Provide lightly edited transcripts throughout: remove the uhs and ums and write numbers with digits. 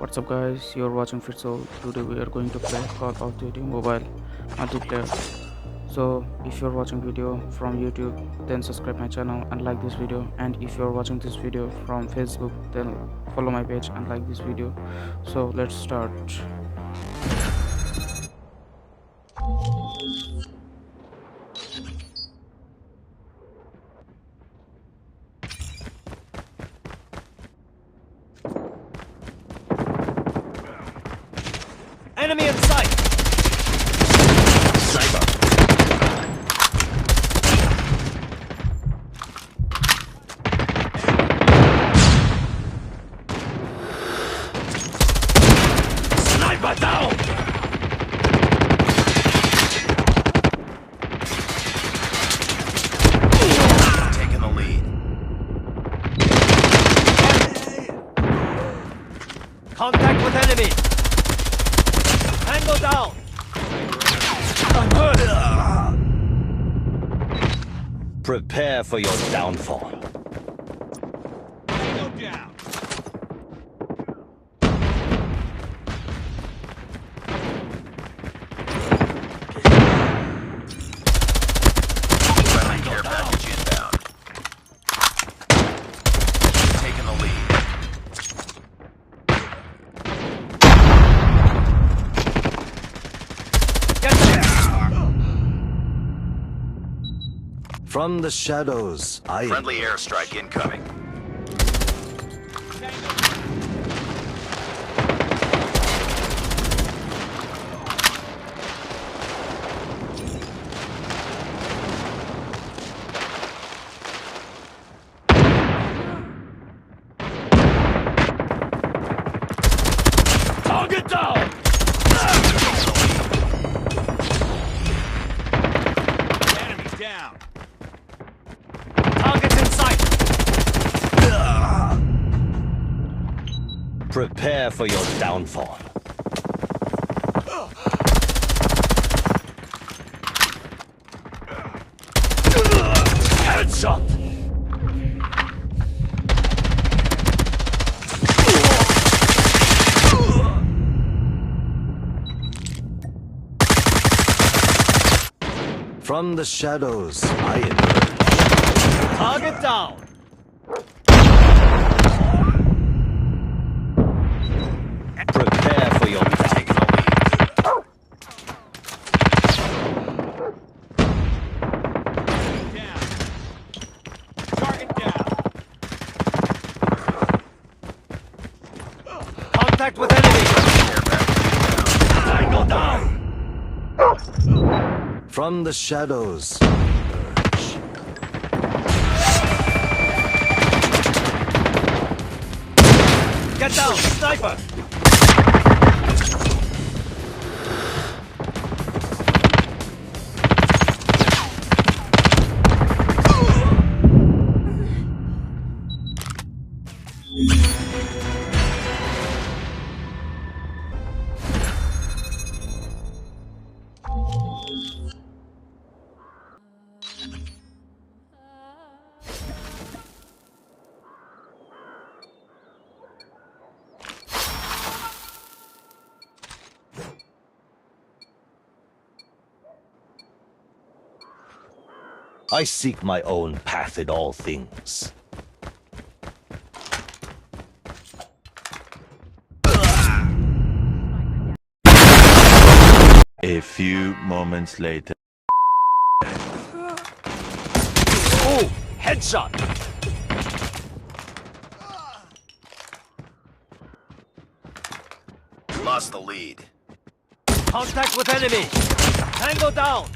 What's up guys, you're watching Fitsoul. Today we are going to play Call of Duty Mobile multiplayer. So if you're watching video from YouTube, then subscribe my channel and like this video, and if you're watching this video from Facebook, then follow my page and like this video. So let's start. Enemy in sight! Sniper! Sniper down! Taking the lead. Contact with enemy! Tango down! Prepare for your downfall. Tango down! Friendly care package inbound. Taking the lead. Get there! From the shadows, I Friendly airstrike incoming. Target down! Enemy's down! Target's in sight! Prepare for your downfall. Headshot! From the shadows, I emerge. Target down! Prepare for your taking the lead. Down! Target down! Contact with enemy! Tango down! From the shadows, Get down! Sniper! I seek my own path in all things. A few moments later. Oh! Headshot! Lost the lead. Contact with enemy! Tango down!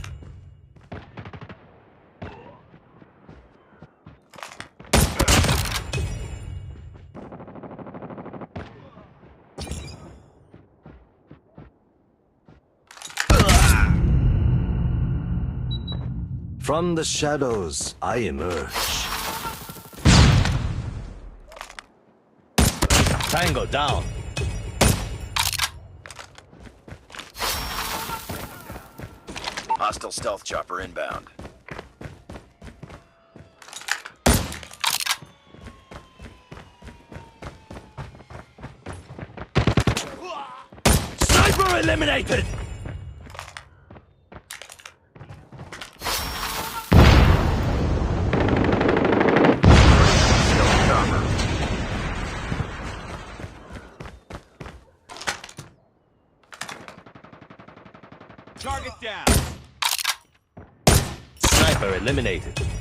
from the shadows, I emerge. Tango down. Hostile stealth chopper inbound. Sniper eliminated! Target down. Sniper eliminated.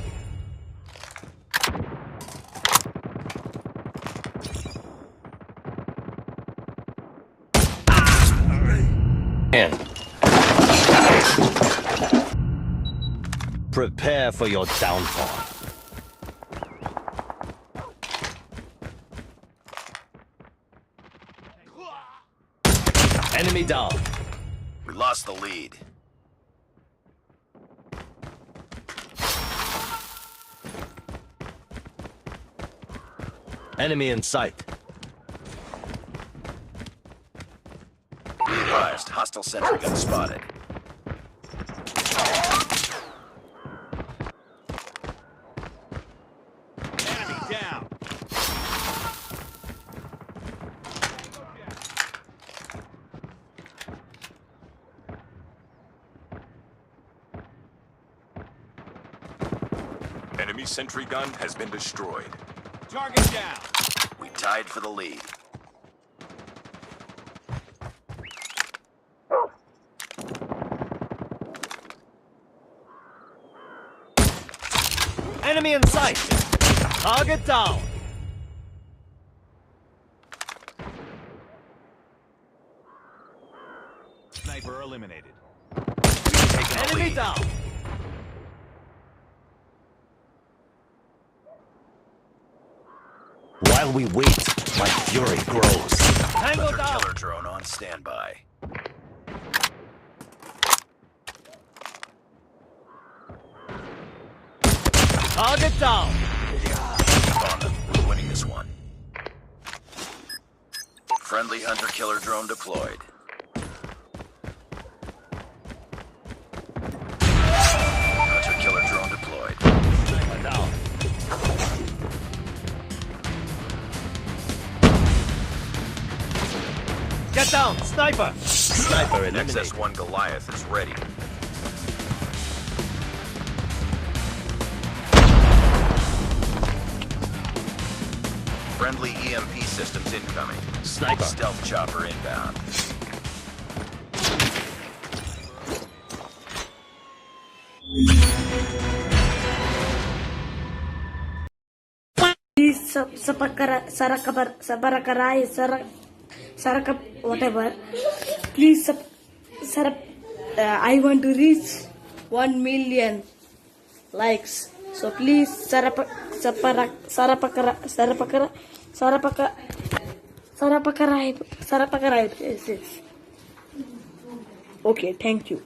Prepare for your downfall. Enemy down. We lost the lead. Enemy in sight. Be advised, hostile sentry gun spotted. Enemy down. Enemy sentry gun has been destroyed. Target down. We tied for the lead. Enemy in sight. Target down. Sniper eliminated. Taking the Enemy lead. down. While we wait, my fury grows. Tango Hunter down. killer drone on standby. Target down. Keep on them. We're winning this one. Friendly hunter killer drone deployed. Hunter killer drone deployed. Sniper down. Get down. Sniper. Sniper eliminated. XS-1 Goliath is ready. Friendly EMP systems incoming. Sniper. Stealth chopper inbound. Please whatever. Please I want to reach 1 million likes. So please sarapakarai. Okay, thank you.